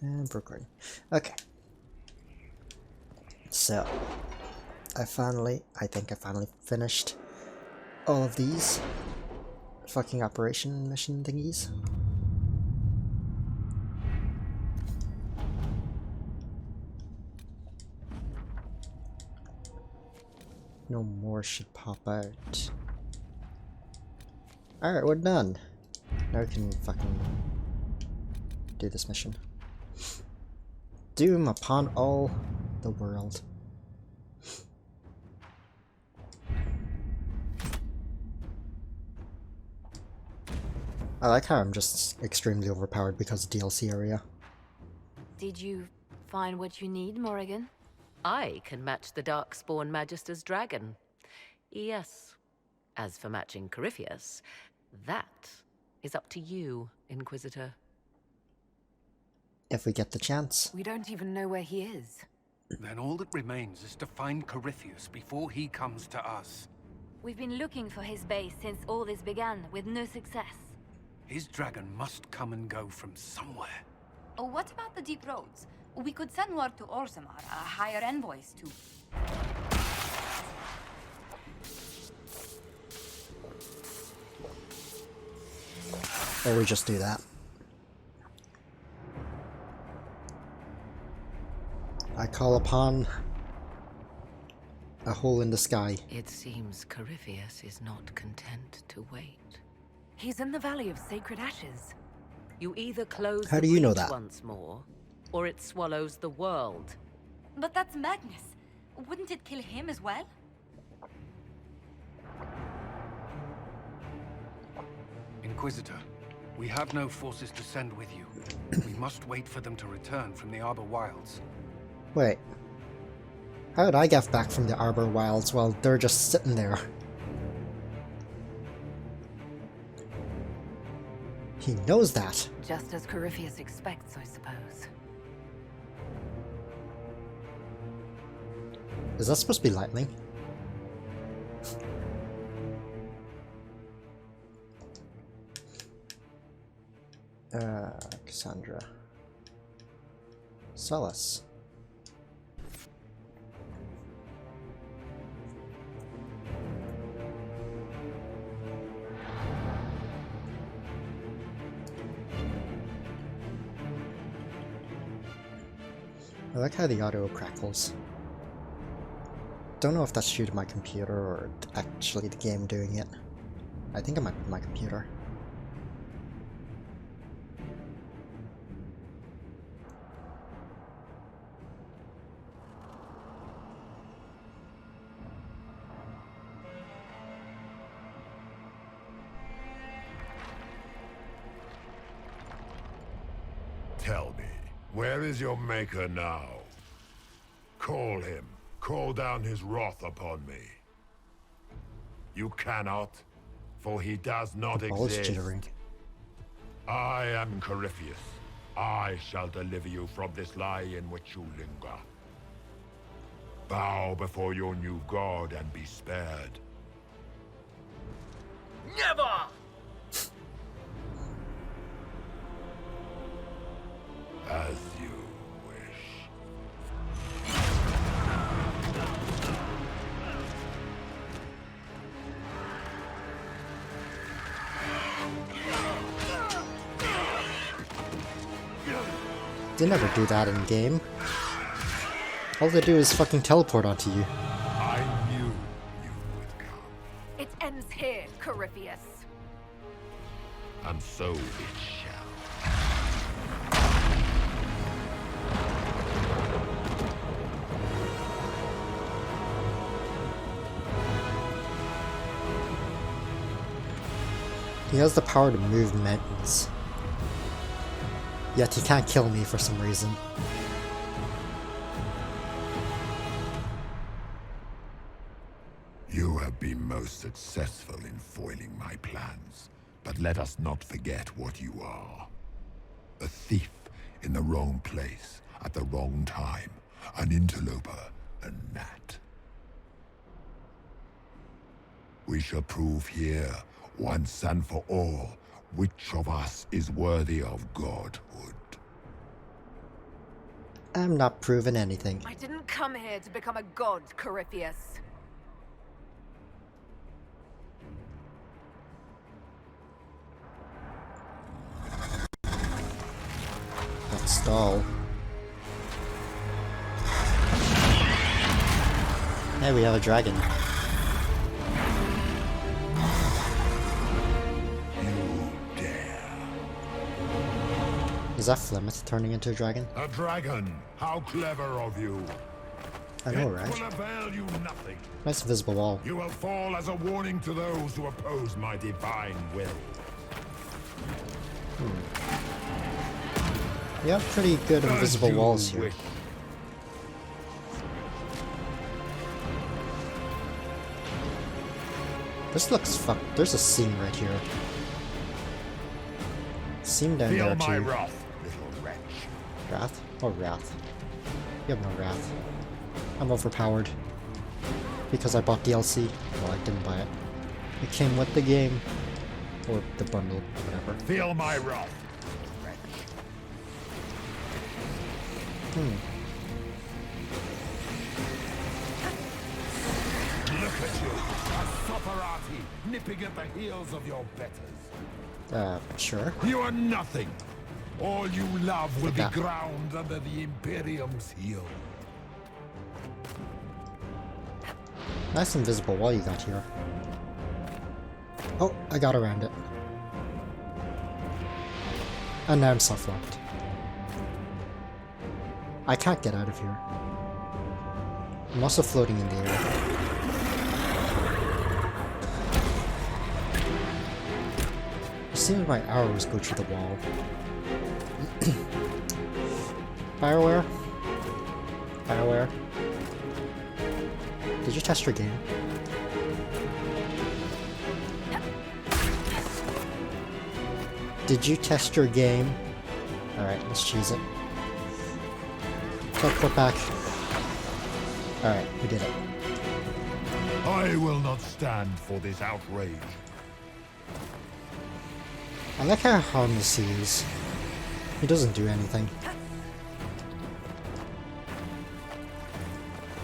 And recording. Okay. So, I think I finally finished all of these fucking operation mission thingies. No more should pop out. Alright, we're done. Now we can fucking do this mission. Doom upon all the world. I like how I'm just extremely overpowered because of DLC area. Did you find what you need, Morrigan? I can match the Darkspawn Magister's dragon. Yes. As for matching Corypheus, that is up to you, Inquisitor. If we get the chance. We don't even know where he is. Then all that remains is to find Corypheus before he comes to us. We've been looking for his base since all this began, with no success. His dragon must come and go from somewhere. Oh, what about the deep roads? We could send word to Orzammar, hire envoys to... Or we just do that. I call upon a hole in the sky. It seems Corypheus is not content to wait. He's in the Valley of Sacred Ashes. You either close How the do you know breach that? once more, or it swallows the world. But that's Magnus. Wouldn't it kill him as well? Inquisitor, we have no forces to send with you. We must wait for them to return from the Arbor Wilds. Wait. How did I get back from the Arbor Wilds while they're just sitting there? He knows that. Just as Corypheus expects, I suppose. Is that supposed to be lightning? Cassandra. Solace. I like how the audio crackles. Don't know if that's due to my computer or actually the game doing it. I think it might be my computer. Tell me, where is your maker now? Call him. Call down his wrath upon me. You cannot, for he does not The ball is exist. jittering. I am Corypheus. I shall deliver you from this lie in which you linger. Bow before your new god and be spared. Never! As you wish. They never do that in game. All they do is fucking teleport onto you. I knew you would come. It ends here, Corypheus. And so it shall. He has the power to move mountains. Yet he can't kill me for some reason. You have been most successful in foiling my plans, but let us not forget what you are. A thief in the wrong place, at the wrong time, an interloper, a gnat. We shall prove here, once and for all, which of us is worthy of godhood. I'm not proving anything. I didn't come here to become a god, Corypheus. Let's stall. Hey, we have a dragon. You dare. Is that Flemeth turning into a dragon? A dragon! How clever of you! I know, It right? will avail you nothing. Nice invisible wall. You will fall as a warning to those who oppose my divine will. We have pretty good As invisible you walls here. wish. This looks fucked. There's a seam right here. Seam down Feel there my too. wrath, little wretch. Wrath? Or wrath? You have no wrath. I'm overpowered. Because I bought DLC. Well, I didn't buy it. It came with the game. Or the bundle, whatever. Feel my wrath. Look at you, a sopperati, nipping at the heels of your betters. Sure. You are nothing. All you love will be Yeah. ground under the Imperium's heel. Nice invisible wall you got here. Oh, I got around it. And now I'm self-locked. I can't get out of here. I'm also floating in the air. It seems my arrows go through the wall. Fireware? Fireware? Did you test your game? Did you test your game? Alright, let's cheese it. Put back. Alright, we did it. I will not stand for this outrage. I like how harmless he is. He doesn't do anything.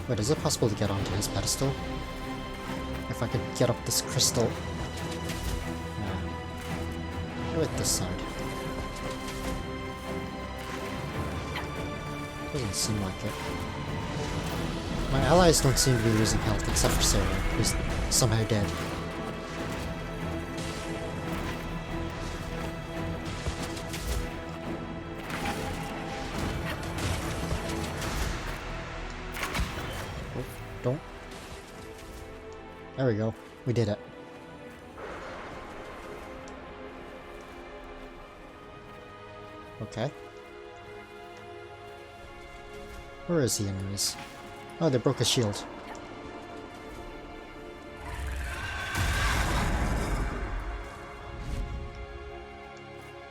Wait, is it possible to get onto his pedestal? If I could get up this crystal. Yeah. Go with this side. Doesn't seem like it. My allies don't seem to be losing health except for Sarah, who's somehow dead. Oh, don't. There we go. We did it. Okay. Where is he anyways? Oh, they broke his shield.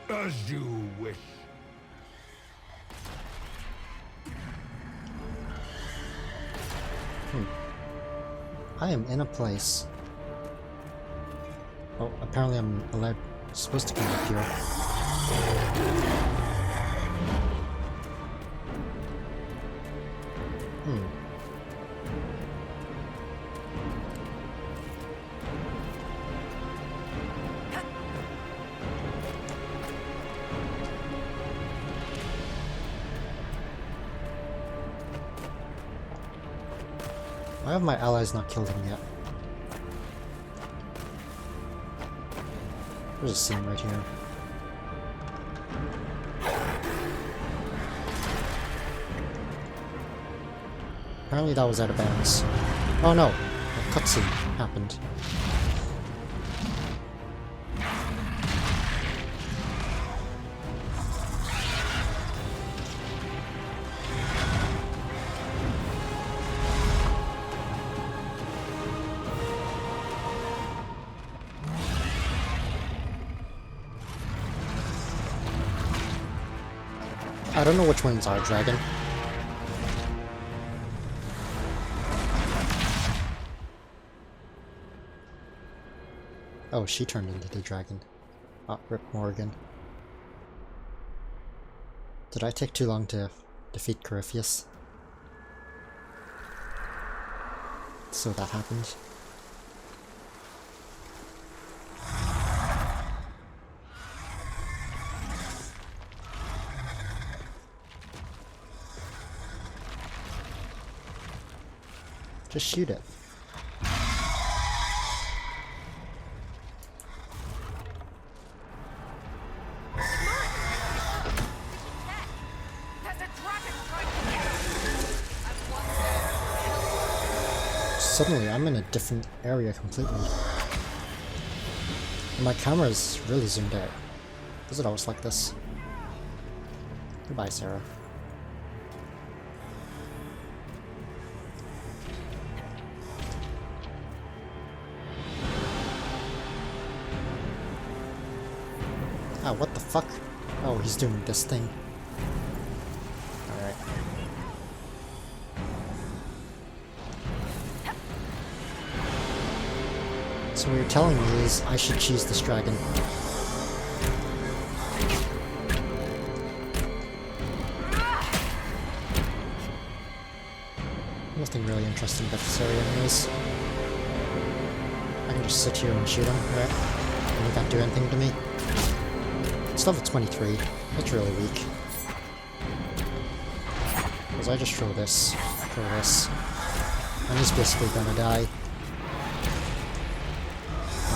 As you wish. I am in a place. Oh, apparently I'm supposed to come up here. Why have my allies not killed him yet? There's a scene right here. Apparently that was out of bounds. Oh no! A cutscene happened. I don't know which one's our dragon. Oh, she turned into the dragon. Ah, Rip Morgan. Did I take too long to defeat Corypheus. So that happened. Just shoot it. Suddenly, I'm in a different area completely. And my camera's really zoomed out. Is it always like this? Goodbye, Sarah. Ah, what the fuck? Oh, he's doing this thing. Alright. So what you're telling me is I should choose this dragon. Nothing really interesting about this area anyways. I can just sit here and shoot him, right? And he can't do anything to me. It's level 23. That's really weak. Because I just throw this, and he's basically gonna die.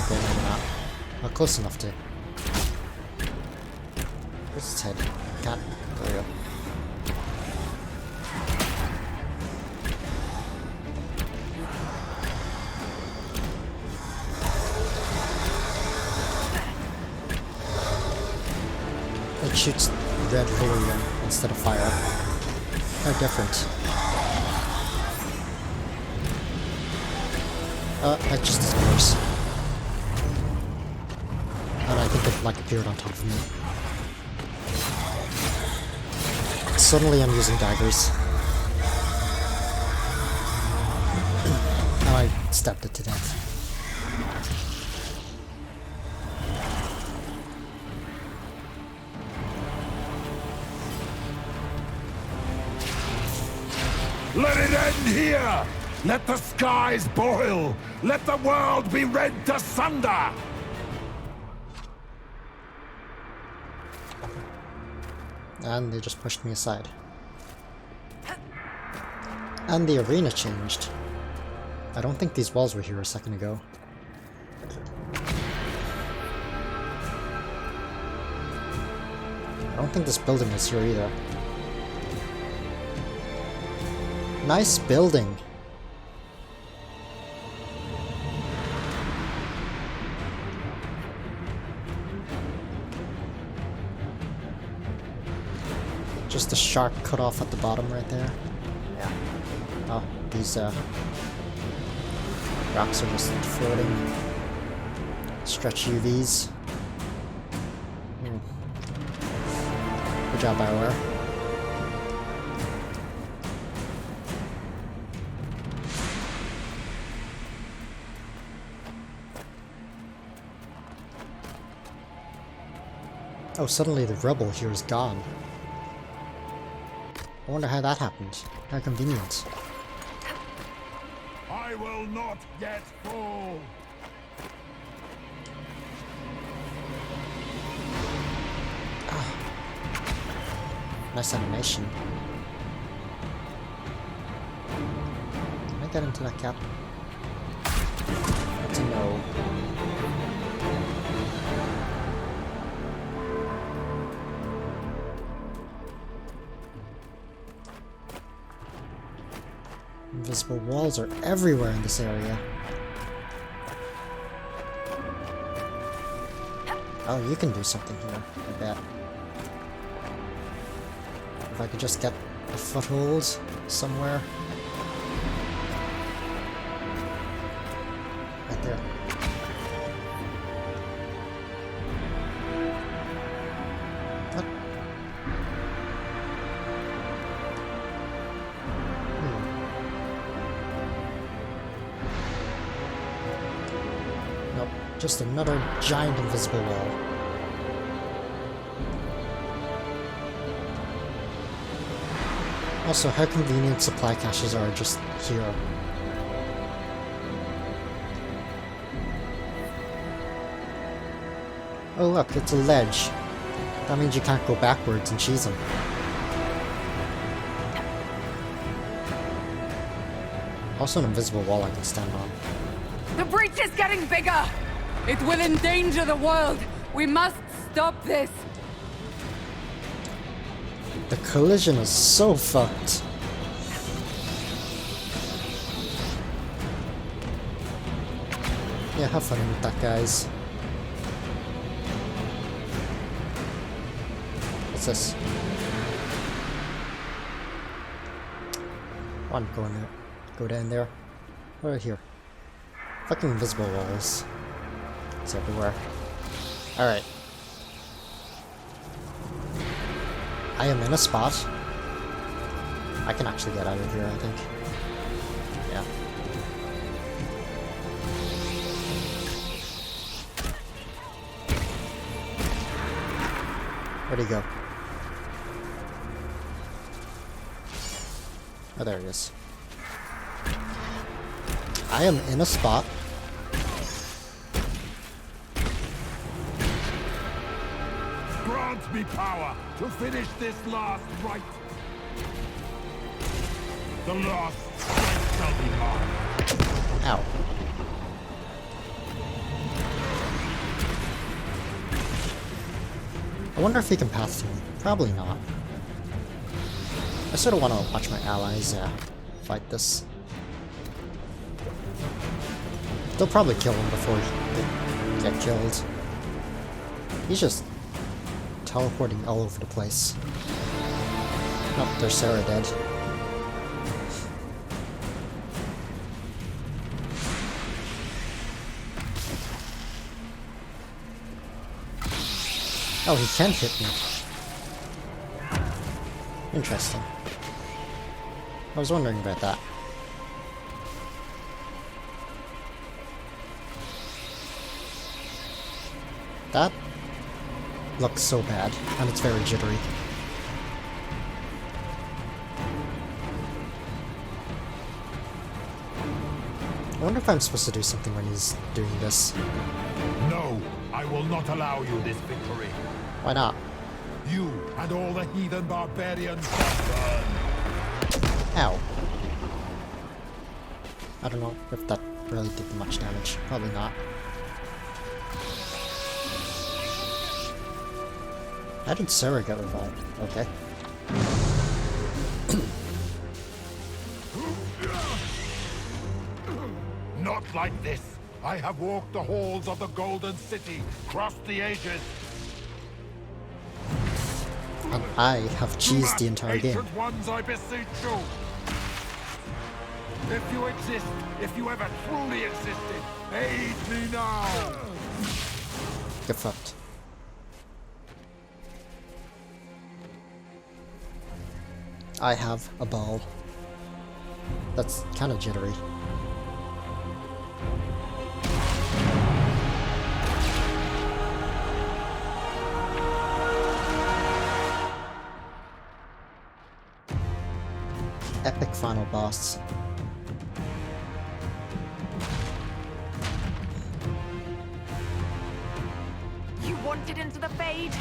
Okay, maybe not. Well, close enough to. Where's its head? Cat. There we go. It shoots red helium instead of fire. How different. That just disappears. And I think it like appeared on top of me. Suddenly I'm using daggers. And I stabbed it to death. Let it end here! Let the skies boil! Let the world be rent asunder! And they just pushed me aside. And the arena changed. I don't think these walls were here a second ago. I don't think this building was here either. Nice building. Just a sharp cut off at the bottom right there. Yeah. Oh, these rocks are just floating. Stretch UVs. Good job, BioWare. Oh, suddenly the rubble here is gone. I wonder how that happened. How convenient. I will not yet fall! Nice animation. Can I get into that cap? That's a no. Invisible walls are everywhere in this area. Oh, you can do something here, I bet. If I could just get a foothold somewhere. Right there. What? Nope, just another giant invisible wall. Also, how convenient supply caches are just here. Oh look, it's a ledge. That means you can't go backwards and cheese them. Also an invisible wall I can stand on. The breach is getting bigger! It will endanger the world! We must stop this! The collision is so fucked. Yeah, have fun with that, guys. What's this? I'm going to go down there. Right here. Fucking invisible walls. It's everywhere. Alright. I am in a spot. I can actually get out of here, I think. Yeah. Where'd he go? Oh, there he is. I am in a spot. Grant me power to finish this last rite. The last strength shall be mine. Ow. I wonder if he can pass through. Probably not. I sort of want to watch my allies fight this. They'll probably kill him before they get killed. He's just teleporting all over the place. Oh, there's Sarah dead. Oh, he can't hit me. Interesting. I was wondering about that. That looks so bad, and it's very jittery. I wonder if I'm supposed to do something when he's doing this. No, I will not allow you this victory. Why not? You and all the heathen barbarians shall burn. Ow. I don't know if that really did much damage. Probably not. How did Sarah get revived? Okay. Not like this. I have walked the halls of the Golden City, crossed the ages. And I have cheesed the entire game. Ancient ones, I beseech you. If you exist, if you ever truly existed, aid me now. Get fucked. I have a ball. That's kind of jittery. Epic final boss. You wanted into the Fade?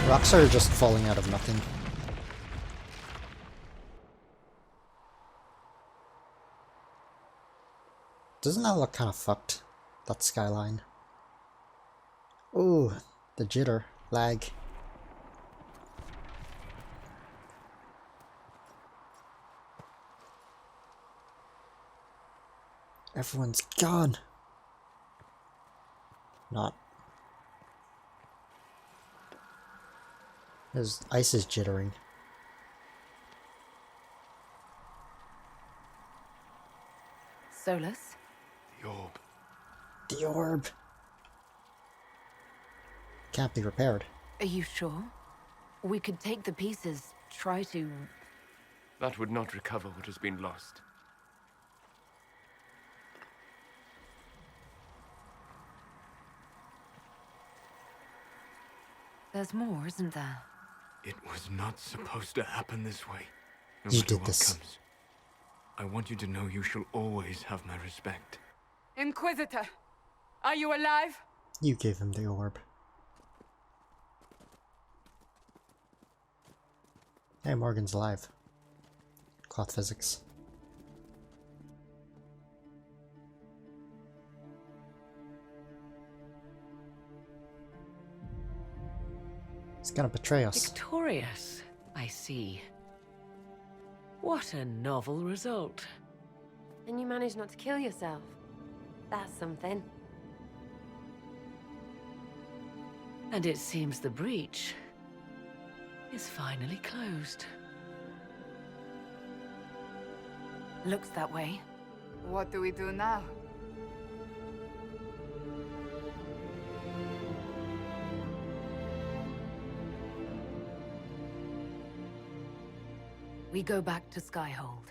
Rocks are just falling out of nothing. Doesn't that look kind of fucked? That skyline. Ooh, the jitter. Lag. Everyone's gone. Not. His ice is jittering. Solus? The orb. The orb. Can't be repaired. Are you sure? We could take the pieces, try to That would not recover what has been lost. There's more, isn't there? It was not supposed to happen this way. No You matter did what this. comes. I want you to know you shall always have my respect. Inquisitor, are you alive? You gave him the orb. Hey, Morgan's alive. Cloth physics. He's gonna betray us. Victorious, I see. What a novel result. And you managed not to kill yourself. That's something. And it seems the breach is finally closed. Looks that way. What do we do now? We go back to Skyhold.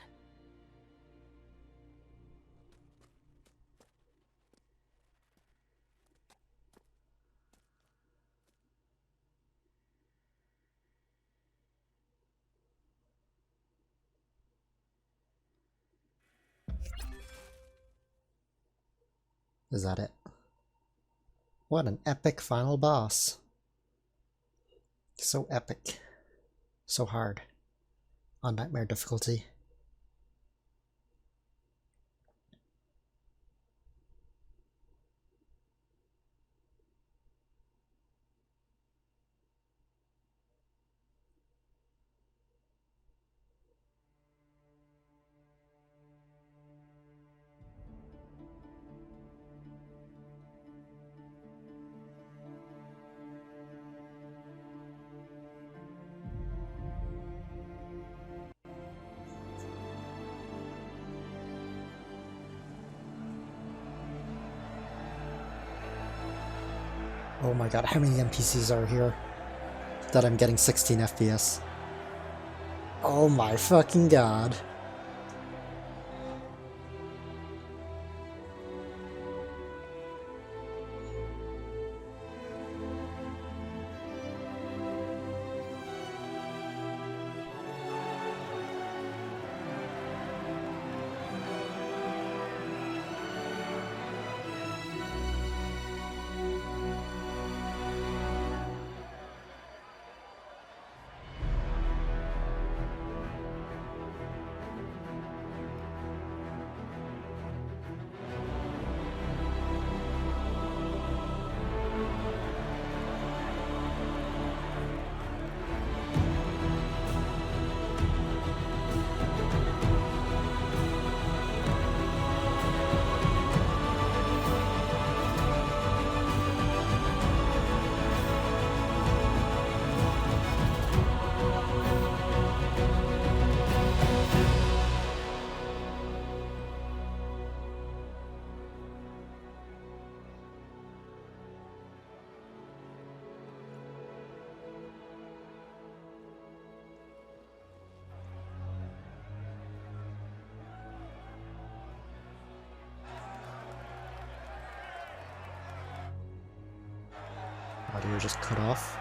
Is that it? What an epic final boss. So epic. So hard. On nightmare difficulty. Oh my god, how many NPCs are here that I'm getting 16 FPS? Oh my fucking god. Audio just cut off.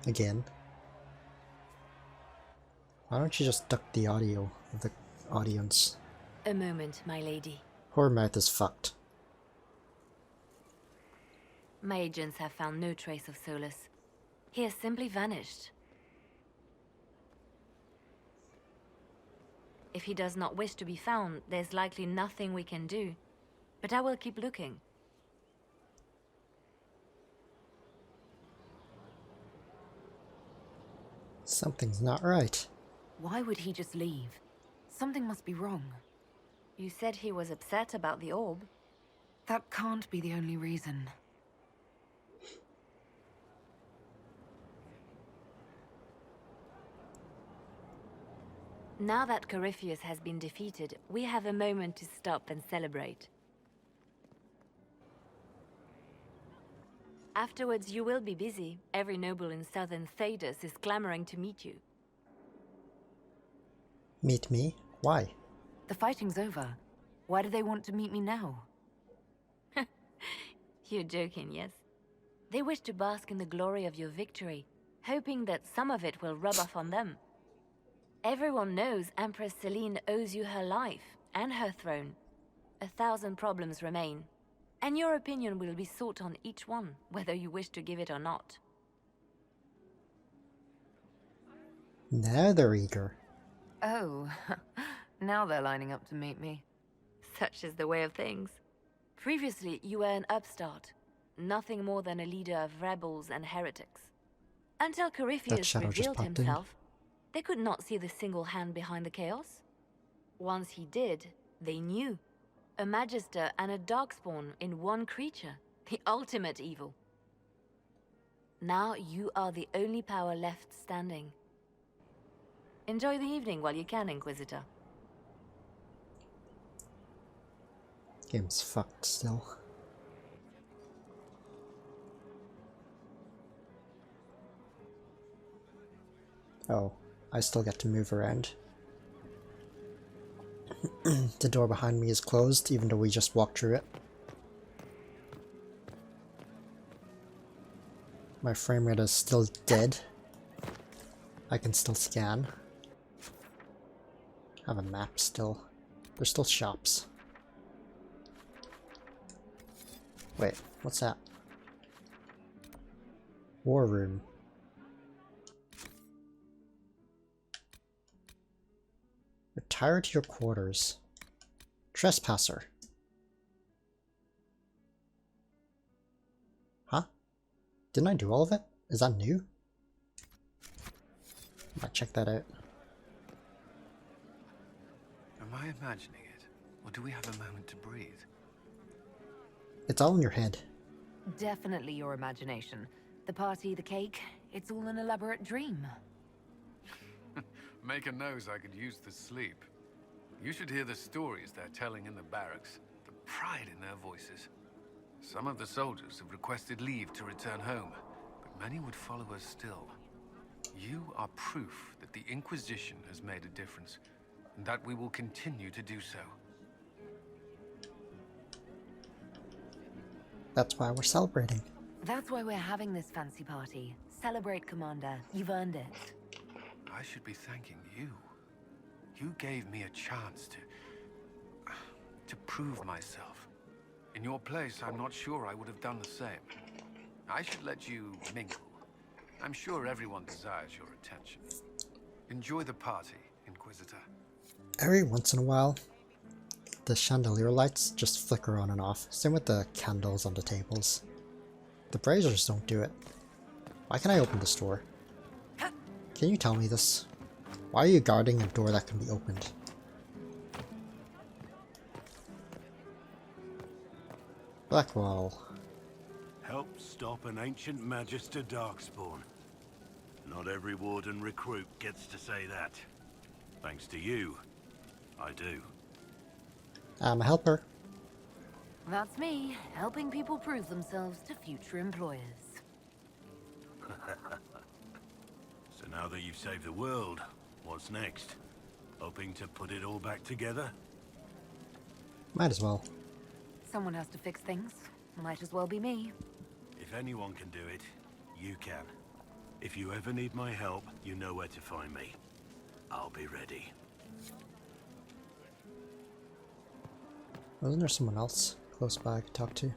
Again. Why don't you just duck the audio of the audience? A moment, my lady. Her mouth is fucked. My agents have found no trace of Solus. He has simply vanished. If he does not wish to be found, there's likely nothing we can do. But I will keep looking. Something's not right. Why would he just leave? Something must be wrong. You said he was upset about the orb. That can't be the only reason. Now that Corypheus has been defeated, we have a moment to stop and celebrate. Afterwards, you will be busy. Every noble in southern Thedas is clamoring to meet you. Meet me? Why? The fighting's over. Why do they want to meet me now? You're joking, yes? They wish to bask in the glory of your victory, hoping that some of it will rub off on them. Everyone knows Empress Celine owes you her life and her throne. 1,000 problems remain, and your opinion will be sought on each one, whether you wish to give it or not. Now they're eager. Oh, now they're lining up to meet me. Such is the way of things. Previously, you were an upstart, nothing more than a leader of rebels and heretics. Until That Corypheus shadow just revealed popped in. himself, they could not see the single hand behind the chaos. Once he did, they knew. A Magister and a Darkspawn in one creature, the ultimate evil. Now you are the only power left standing. Enjoy the evening while you can, Inquisitor. Game's fucked still. Oh, I still get to move around. The door behind me is closed, even though we just walked through it. My frame rate is still dead. I can still scan. I have a map still. There's still shops. Wait, what's that? War room. Retire to your quarters. Trespasser. Huh? Didn't I do all of it? Is that new? Might check that out. Am I imagining it? Or do we have a moment to breathe? It's all in your head. Definitely your imagination. The party, the cake, it's all an elaborate dream. Make a nose I could use to sleep. You should hear the stories they're telling in the barracks. The pride in their voices. Some of the soldiers have requested leave to return home, but many would follow us still. You are proof that the Inquisition has made a difference, and that we will continue to do so. That's why we're celebrating. That's why we're having this fancy party. Celebrate, Commander. You've earned it. I should be thanking you. You gave me a chance to prove myself. In your place, I'm not sure I would have done the same. I should let you mingle. I'm sure everyone desires your attention. Enjoy the party, Inquisitor. Every once in a while, the chandelier lights just flicker on and off. Same with the candles on the tables. The braziers don't do it. Why can I open this door? Can you tell me this? Why are you guarding a door that can be opened? Blackwall. Help stop an ancient Magister Darkspawn. Not every Warden recruit gets to say that. Thanks to you, I do. I'm a helper. That's me, helping people prove themselves to future employers. So now that you've saved the world, what's next? Hoping to put it all back together? Might as well. Someone has to fix things. Might as well be me. If anyone can do it, you can. If you ever need my help, you know where to find me. I'll be ready. Wasn't there someone else close by I could talk to?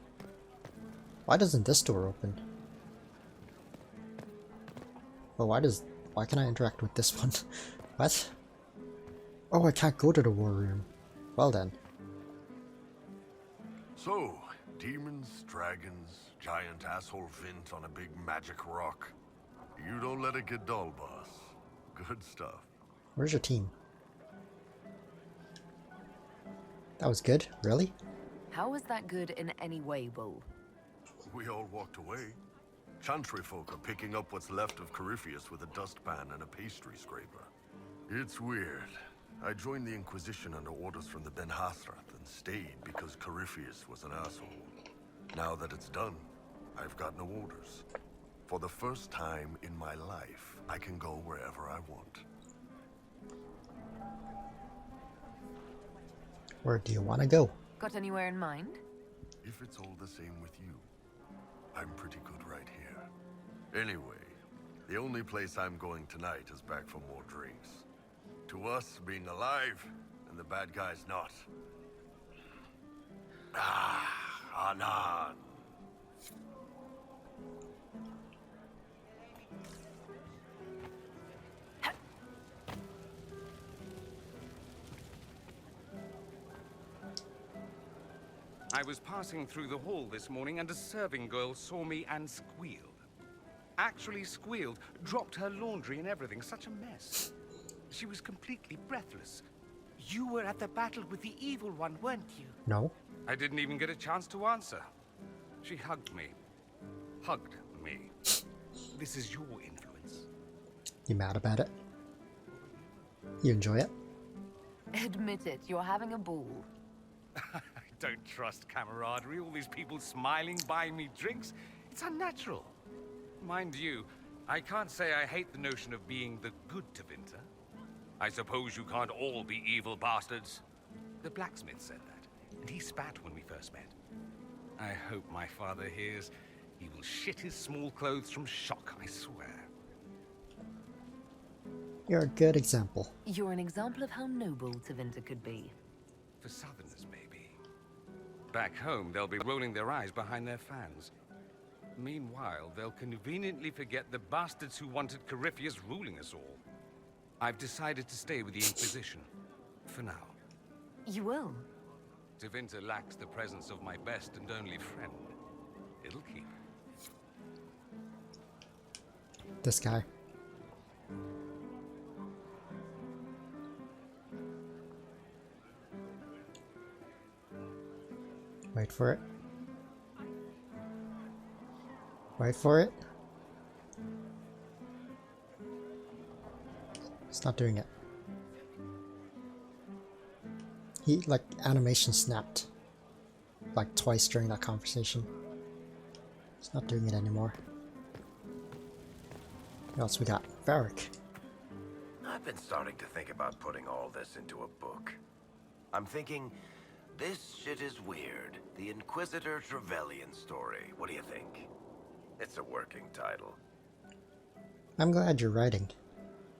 Why doesn't this door open? Well, why can I interact with this one? What? Oh, I can't go to the war room. Well then. So, demons, dragons, giant asshole Vint on a big magic rock. You don't let it get dull, boss. Good stuff. Where's your team? That was good? Really? How was that good in any way, Bull? We all walked away. Chantry folk are picking up what's left of Corypheus with a dustpan and a pastry scraper. It's weird. I joined the Inquisition under orders from the Ben Hathrath and stayed because Corypheus was an asshole. Now that it's done, I've got no orders. For the first time in my life, I can go wherever I want. Where do you want to go? Got anywhere in mind? If it's all the same with you, I'm pretty good right here. Anyway, the only place I'm going tonight is back for more drinks. To us, being alive, and the bad guys not. Anan. I was passing through the hall this morning and a serving girl saw me and squealed. Actually squealed, dropped her laundry and everything, such a mess. She was completely breathless. You were at the battle with the evil one, weren't you? No. I didn't even get a chance to answer. She hugged me. Hugged me. This is your influence. You mad about it? You enjoy it? Admit it, you're having a ball. I don't trust camaraderie, all these people smiling, buying me drinks. It's unnatural. Mind you, I can't say I hate the notion of being the good Tevinter. I suppose you can't all be evil bastards. The blacksmith said that, and he spat when we first met. I hope my father hears. He will shit his small clothes from shock, I swear. You're a good example. You're an example of how noble Tevinter could be. For Southerners, maybe. Back home, they'll be rolling their eyes behind their fans. Meanwhile, they'll conveniently forget the bastards who wanted Corypheus ruling us all. I've decided to stay with the Inquisition. For now. You will? Tevinter lacks the presence of my best and only friend. It'll keep. This guy. Wait for it. Wait for it. It's not doing it. He, like, animation snapped. Like, twice during that conversation. It's not doing it anymore. What else we got? Varric. I've been starting to think about putting all this into a book. I'm thinking, this shit is weird. The Inquisitor Trevelyan story. What do you think? It's a working title. I'm glad you're writing.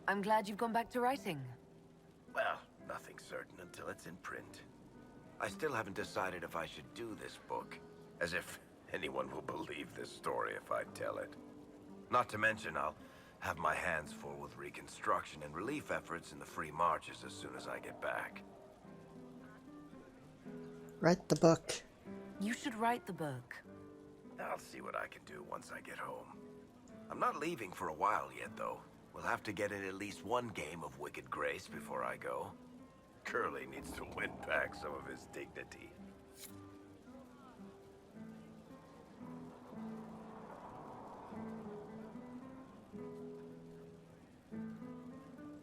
I'm glad you've gone back to writing. Well, nothing certain until it's in print. I still haven't decided if I should do this book. As if anyone will believe this story if I tell it. Not to mention, I'll have my hands full with reconstruction and relief efforts in the free marches as soon as I get back. Write the book. You should write the book. I'll see what I can do once I get home. I'm not leaving for a while yet, though. We'll have to get in at least one game of Wicked Grace before I go. Curly needs to win back some of his dignity.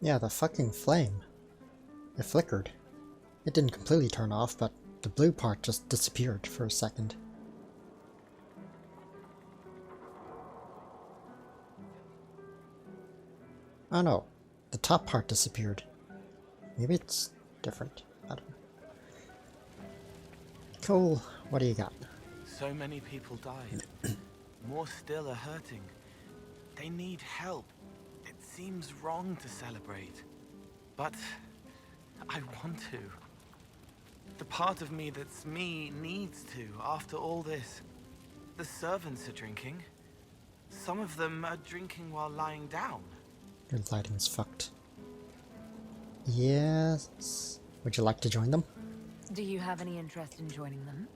Yeah, the fucking flame. It flickered. It didn't completely turn off, but the blue part just disappeared for a second. Oh no, the top part disappeared. Maybe it's different. I don't know. Cool, what do you got? So many people died. More still are hurting. They need help. It seems wrong to celebrate. But I want to. The part of me that's me needs to, after all this. The servants are drinking. Some of them are drinking while lying down. Your lighting's fucked. Yes. Would you like to join them? Do you have any interest in joining them?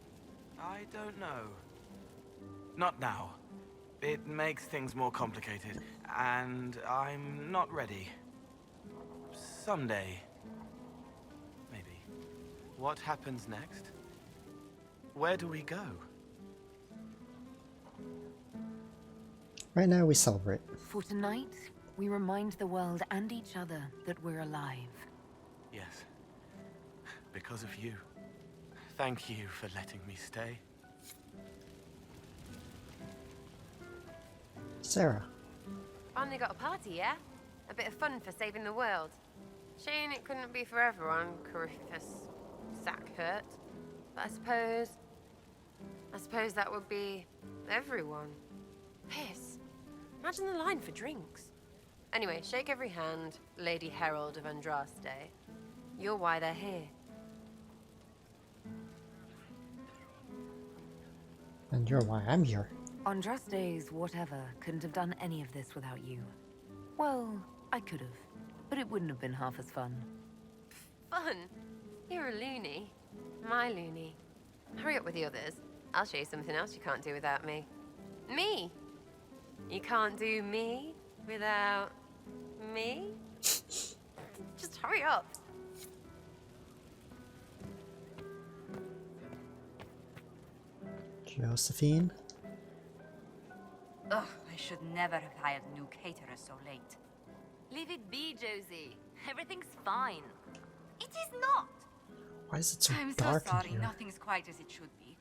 I don't know. Not now. It makes things more complicated, and I'm not ready. Someday. Maybe. What happens next? Where do we go? Right now we celebrate. For tonight, we remind the world and each other that we're alive. Yes. Because of you. Thank you for letting me stay. Sarah. Finally got a party, yeah? A bit of fun for saving the world. Shame it couldn't be for everyone, Coryphus Sackhurt. But I suppose that would be everyone. Piss. Imagine the line for drinks. Anyway, shake every hand, Lady Herald of Andraste. You're why they're here. And you're why I'm here. Andraste's whatever couldn't have done any of this without you. Well, I could have, but it wouldn't have been half as fun. Fun? You're a loony. My loony. Hurry up with the others. I'll show you something else you can't do without me. Me! You can't do me without me? Just hurry up. Josephine? Ugh, I should never have hired a new caterer so late. Leave it be, Josie. Everything's fine. It is not! Why is it so I'm dark so sorry, in here? nothing's quite as it should be.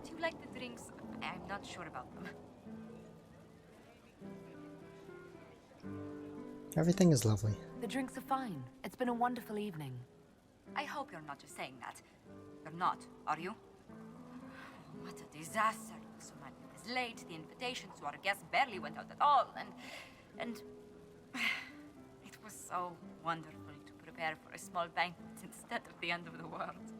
Do you like the drinks? I'm not sure about them. Everything is lovely. The drinks are fine. It's been a wonderful evening. I hope you're not just saying that. You're not, are you? What a disaster. So much was late, the invitations to our guests barely went out at all, and it was so wonderful to prepare for a small banquet instead of the end of the world.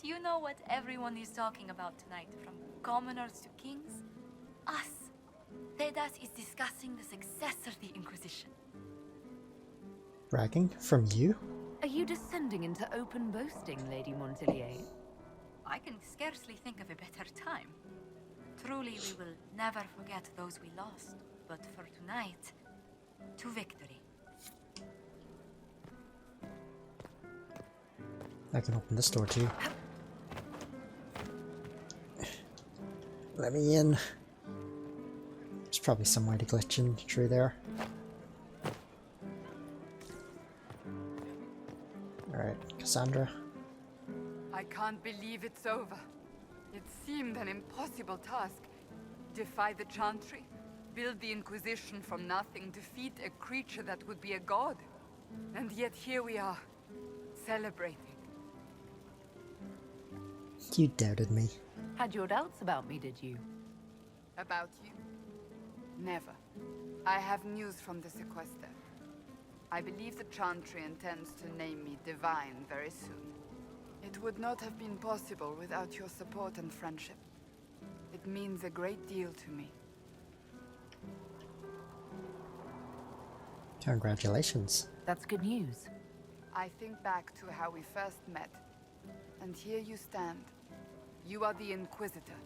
Do you know what everyone is talking about tonight, from commoners to kings? Us. Thedas is discussing the success of the Inquisition. Bragging? From you? Are you descending into open boasting, Lady Montelier? I can scarcely think of a better time. Truly, we will never forget those we lost. But for tonight, to victory. I can open this door too. Let me in. There's probably some way to glitch in through there. Alright, Cassandra. I can't believe it's over. It seemed an impossible task. Defy the Chantry, build the Inquisition from nothing, defeat a creature that would be a god. And yet here we are, celebrating. You doubted me. Had your doubts about me, did you? About you? Never. I have news from the sequester. I believe the Chantry intends to name me Divine very soon. It would not have been possible without your support and friendship. It means a great deal to me. Congratulations. That's good news. I think back to how we first met, and here you stand. You are the Inquisitor,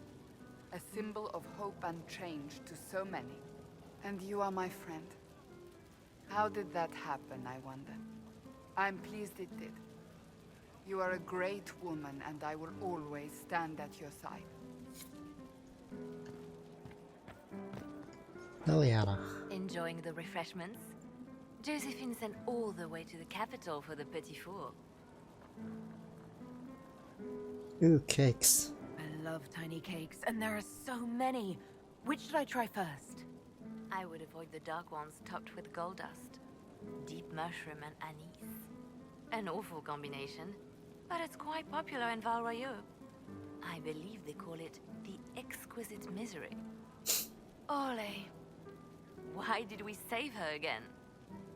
a symbol of hope and change to so many. And you are my friend. How did that happen, I wonder? I'm pleased it did. You are a great woman, and I will always stand at your side. Liliana. Enjoying the refreshments? Josephine sent all the way to the capital for the petit four. Ooh, cakes. I love tiny cakes, and there are so many. Which should I try first? I would avoid the dark ones topped with gold dust. Deep mushroom and anise. An awful combination, but it's quite popular in Val Royeaux. I believe they call it the exquisite misery. Ole. Why did we save her again?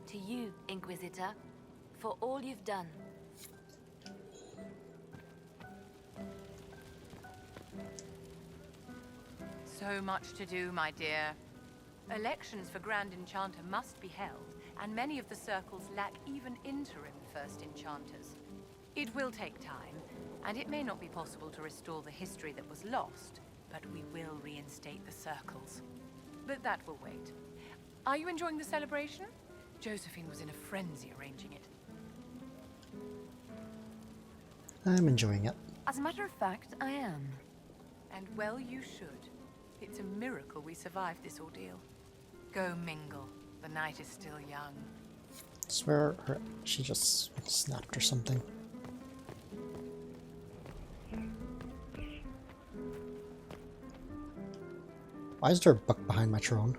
To you, Inquisitor, for all you've done. So much to do, my dear. Elections for Grand Enchanter must be held, and many of the circles lack even interim First Enchanters. It will take time, and it may not be possible to restore the history that was lost, but we will reinstate the circles. But that will wait. Are you enjoying the celebration? Josephine was in a frenzy arranging it. I'm enjoying it. As a matter of fact, I am. And well you should. It's a miracle we survived this ordeal. Go mingle. The night is still young. Swear she just snapped or something. Why is there a book behind my throne?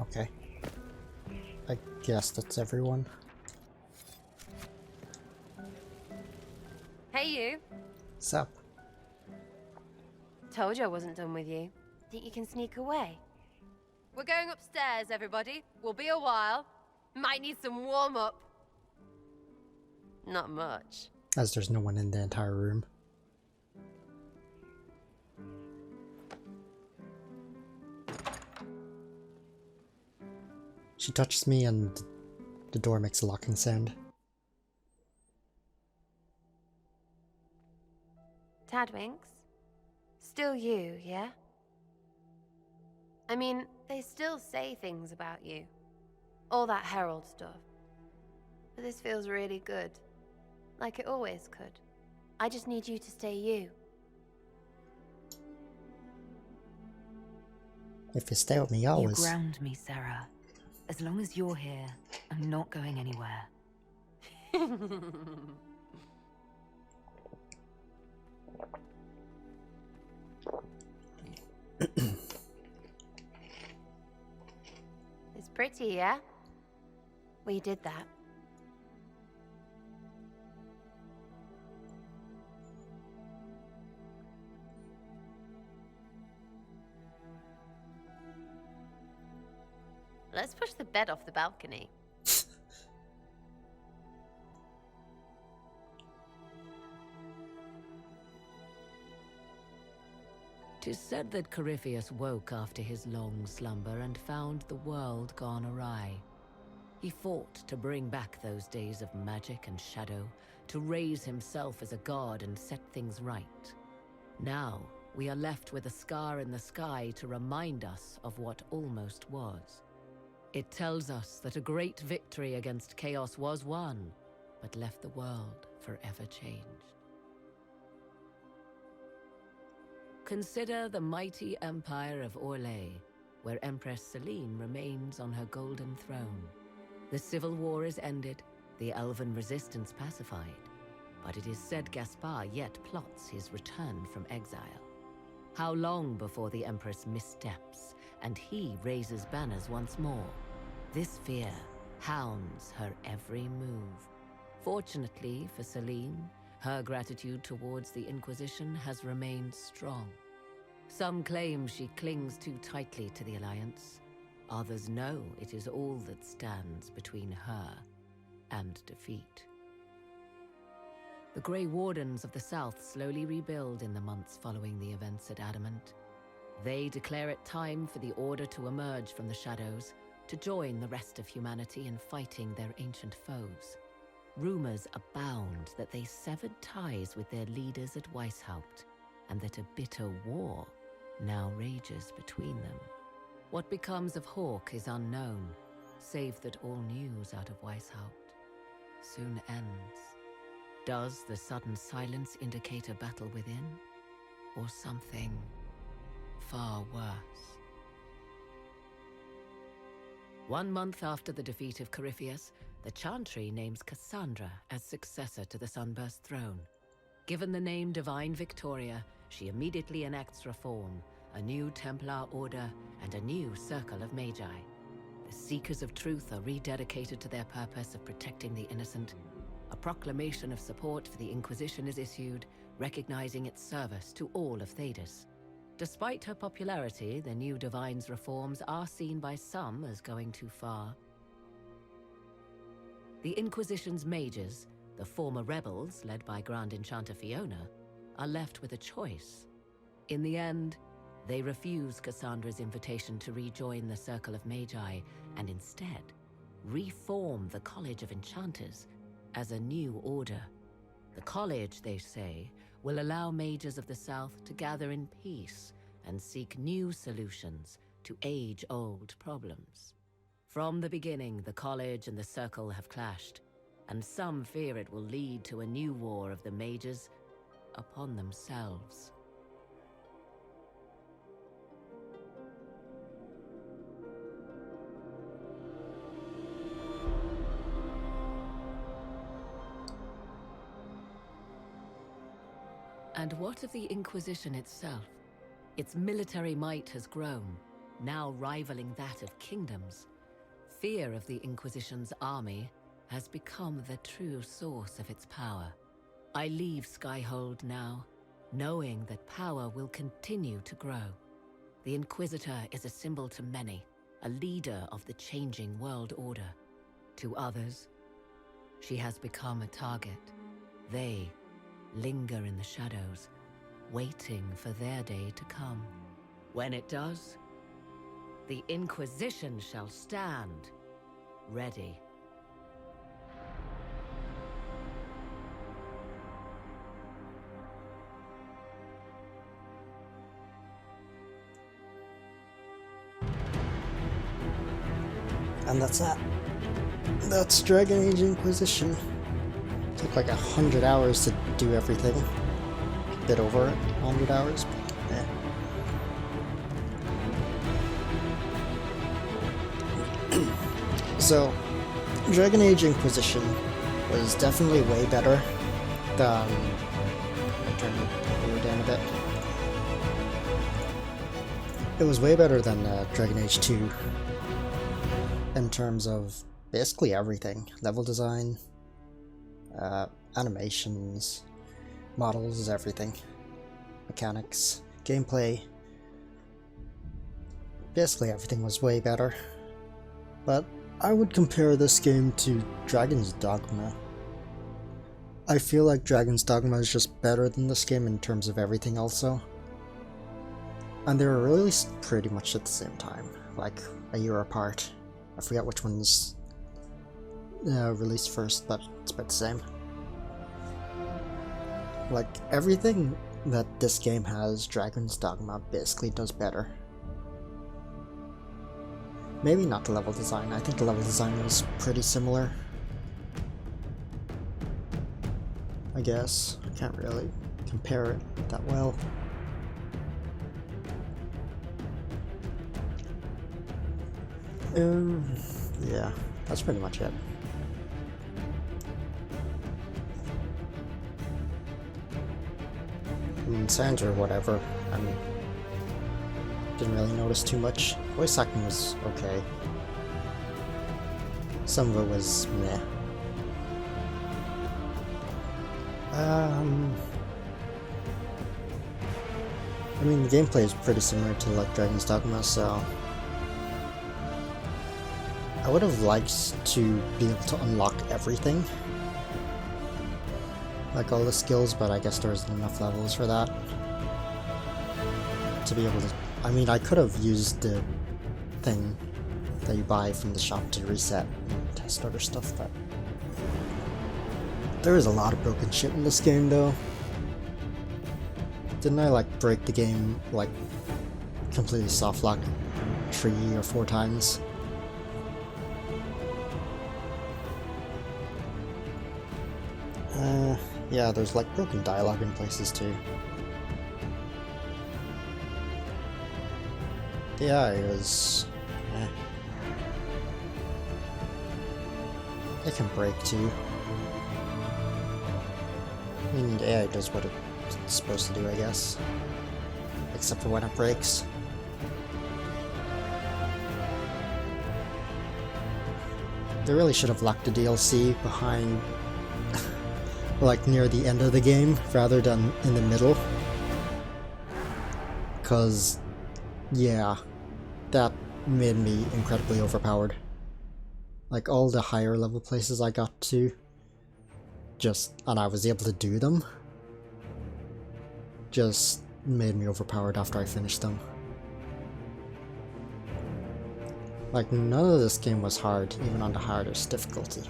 Okay. I guess that's everyone. Hey, you. Sup? Told you I wasn't done with you. Think you can sneak away? We're going upstairs, everybody. We'll be a while. Might need some warm-up. Not much. As there's no one in the entire room. She touches me and the door makes a locking sound. Tadwinks? Still you, yeah? I mean, they still say things about you. All that Herald stuff. But this feels really good. Like it always could. I just need you to stay you. If you stay with me You always. ground me, Sarah. As long as you're here, I'm not going anywhere. It's pretty, yeah? We did that. Let's push the bed off the balcony. Tis said that Corypheus woke after his long slumber and found the world gone awry. He fought to bring back those days of magic and shadow, to raise himself as a god and set things right. Now, we are left with a scar in the sky to remind us of what almost was. It tells us that a great victory against chaos was won, but left the world forever changed. Consider the mighty empire of Orlais, where Empress Celine remains on her golden throne. The civil war is ended, the elven resistance pacified, but it is said Gaspard yet plots his return from exile. How long before the Empress missteps, and he raises banners once more? This fear hounds her every move. Fortunately for Celine, her gratitude towards the Inquisition has remained strong. Some claim she clings too tightly to the Alliance. Others know it is all that stands between her and defeat. The Grey Wardens of the South slowly rebuild in the months following the events at Adamant. They declare it time for the Order to emerge from the shadows, to join the rest of humanity in fighting their ancient foes. Rumors abound that they severed ties with their leaders at Weishaupt, and that a bitter war now rages between them. What becomes of Hawke is unknown, save that all news out of Weishaupt soon ends. Does the sudden silence indicate a battle within, or something far worse? 1 month after the defeat of Corypheus, the Chantry names Cassandra as successor to the Sunburst throne. Given the name Divine Victoria, she immediately enacts reform, a new Templar order, and a new circle of Magi. The Seekers of Truth are rededicated to their purpose of protecting the innocent. A proclamation of support for the Inquisition is issued, recognizing its service to all of Thedas. Despite her popularity, the new Divine's reforms are seen by some as going too far. The Inquisition's mages, the former rebels led by Grand Enchanter Fiona, are left with a choice. In the end, they refuse Cassandra's invitation to rejoin the Circle of Magi and instead reform the College of Enchanters as a new order. The college, they say, will allow mages of the South to gather in peace and seek new solutions to age-old problems. From the beginning, the college and the circle have clashed, and some fear it will lead to a new war of the mages upon themselves. And what of the Inquisition itself? Its military might has grown. now rivaling that of kingdoms, fear of the Inquisition's army has become the true source of its power. I leave Skyhold now, knowing that power will continue to grow. The Inquisitor is a symbol to many, a leader of the changing world order. To others, she has become a target. They linger in the shadows, waiting for their day to come. When it does, the Inquisition shall stand, ready. And that's that. That's Dragon Age Inquisition. Took like 100 hours to do everything. A bit over 100 hours, but So, Dragon Age Inquisition was definitely way better than... I'll turn it down a bit. It was way better than Dragon Age 2 in terms of basically everything. Level design, animations, models, everything. Mechanics, gameplay. Basically everything was way better. But I would compare this game to Dragon's Dogma. I feel like Dragon's Dogma is just better than this game in terms of everything also. And they were released pretty much at the same time, like a year apart. I forget which one's released first, but it's about the same. Like, everything that this game has, Dragon's Dogma basically does better. Maybe not the level design. I think the level design was pretty similar. I guess. I can't really compare it that well. Yeah, that's pretty much it. I mean, sounds or whatever. I mean, didn't really notice too much. Voice acting was okay. Some of it was meh. I mean, the gameplay is pretty similar to like Dragon's Dogma, so I would have liked to be able to unlock everything, like all the skills, but I guess there isn't enough levels for that to be able to. I mean, I could have used the thing that you buy from the shop to reset and test other stuff, but there is a lot of broken shit in this game, though. Didn't I, like, break the game, like, completely soft lock 3 or 4 times? Yeah, there's, like, broken dialogue in places, too. Yeah, it was... It can break, too. I mean, AI does what it's supposed to do, I guess. Except for when it breaks. They really should have locked the DLC behind... like, near the end of the game, rather than in the middle. Cause... yeah, that made me incredibly overpowered. Like, all the higher level places I got to, and I was able to do them, just made me overpowered after I finished them. Like, none of this game was hard, even on the hardest difficulty.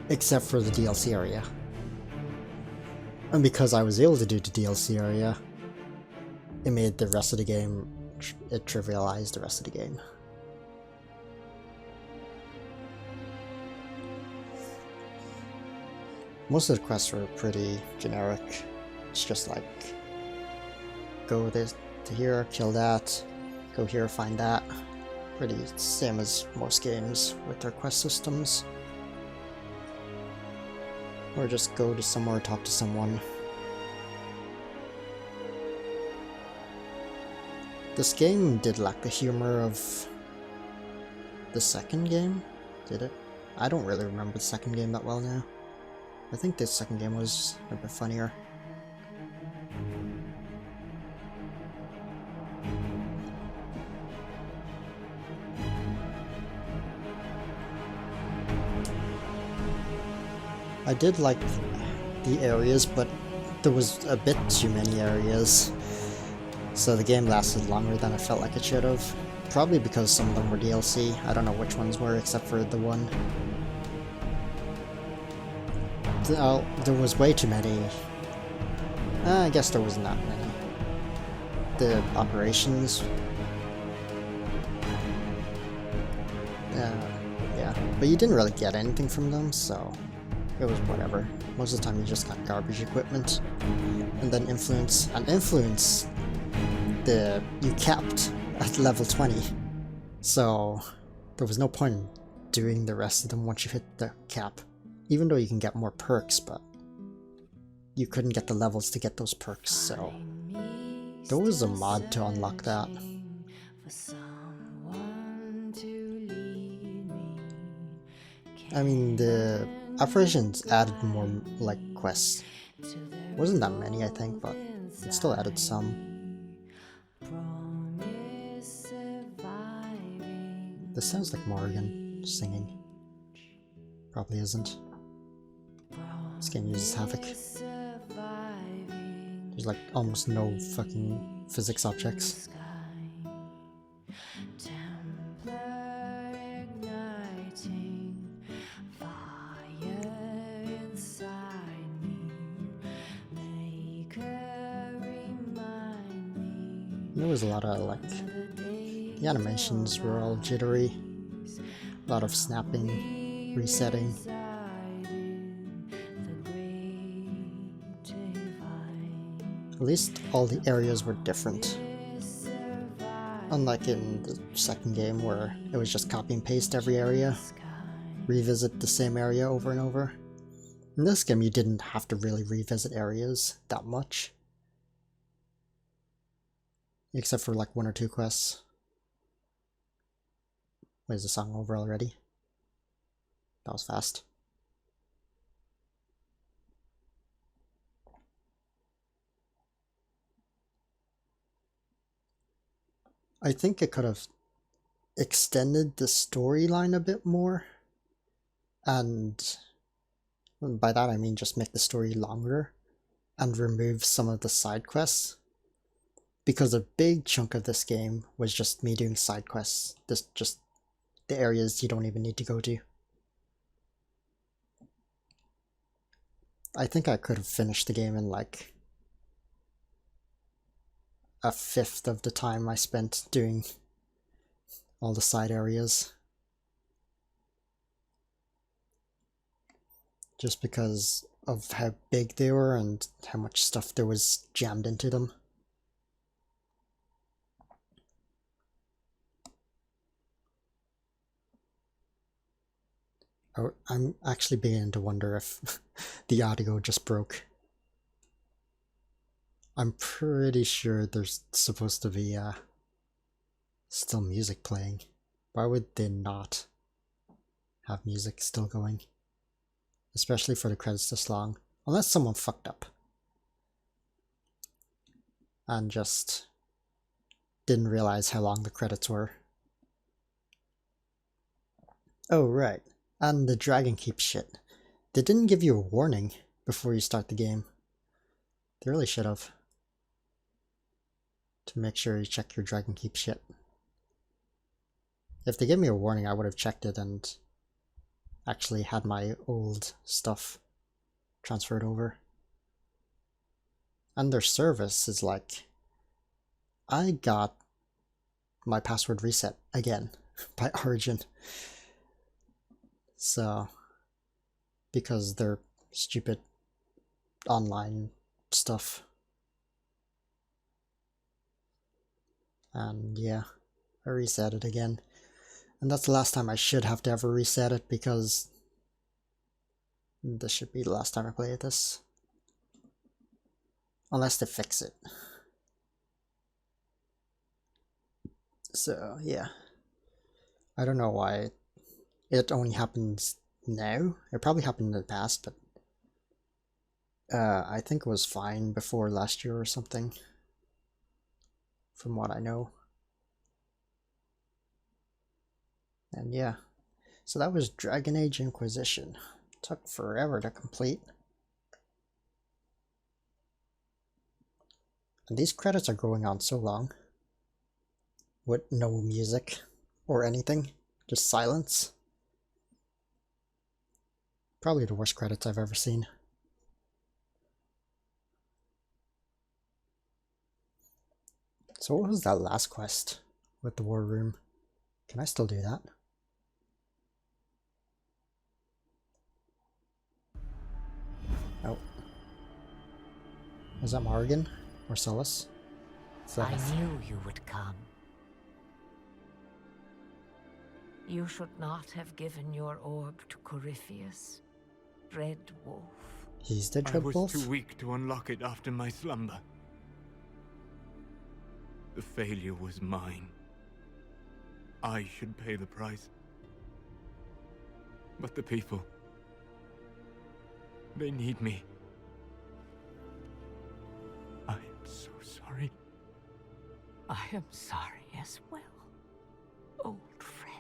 Except for the DLC area. And because I was able to do the DLC area, it made the rest of the game, it trivialized the rest of the game. Most of the quests were pretty generic. It's just like, go this to here, kill that, go here, find that. Pretty same as most games with their quest systems. Or just go to somewhere, talk to someone. This game did lack the humor of the second game, did it? I don't really remember the second game that well now. I think the second game was a bit funnier. I did like the areas, but there was a bit too many areas. So the game lasted longer than I felt like it should have. Probably because some of them were DLC. I don't know which ones were, except for the one. There was way too many. I guess there wasn't that many. The operations. Yeah, but you didn't really get anything from them, so it was whatever. Most of the time you just got garbage equipment. And then influence. And influence, you capped at level 20. So there was no point in doing the rest of them once you hit the cap. Even though you can get more perks, but you couldn't get the levels to get those perks, so there was a mod to unlock that. I mean, the operations added more, like, quests. Wasn't that many, I think, but it still added some. This sounds like Morrigan singing. Probably isn't. This game uses Havoc. There's like almost no fucking physics objects. There was a lot of like, the animations were all jittery, a lot of snapping, resetting. At least all the areas were different. Unlike in the second game where it was just copy and paste every area, revisit the same area over and over. In this game you didn't have to really revisit areas that much. Except for like one or two quests. Wait, is the song over already? That was fast. I think it could have extended the storyline a bit more, and by that I mean just make the story longer and remove some of the side quests, because a big chunk of this game was just me doing side quests, just the areas you don't even need to go to. I think I could have finished the game in like a fifth of the time I spent doing all the side areas. Just because of how big they were and how much stuff there was jammed into them. Oh, I'm actually beginning to wonder if the audio just broke. I'm pretty sure there's supposed to be still music playing. Why would they not have music still going? Especially for the credits this long. Unless someone fucked up. And just didn't realize how long the credits were. Oh, right. And the Dragon Keep shit. They didn't give you a warning before you start the game. They really should have. To make sure you check your Dragon Keep shit. If they gave me a warning, I would have checked it and actually had my old stuff transferred over. And their service is like, I got my password reset again by Origin. So, because they're stupid online stuff. And yeah, I reset it again. And that's the last time I should have to ever reset it, because this should be the last time I play this. Unless they fix it. So, yeah. I don't know why it only happens now. It probably happened in the past, but I think it was fine before last year or something, from what I know. And yeah, so that was Dragon Age Inquisition. Took forever to complete. And these credits are going on so long, with no music or anything, just silence. Probably the worst credits I've ever seen. So what was that last quest with the war room? Can I still do that? Oh. Was that Morrigan? Or Solus? I knew you would come. You should not have given your orb to Corypheus, Dread Wolf. He's the Dread Wolf? I was too weak to unlock it after my slumber. The failure was mine. I should pay the price. But the people... they need me. I am so sorry. I am sorry as well, old friend.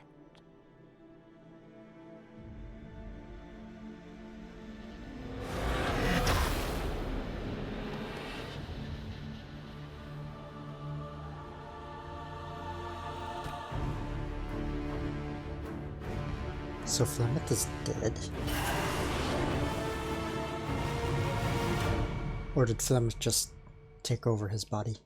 So Flemeth is dead? Or did Flemeth just take over his body?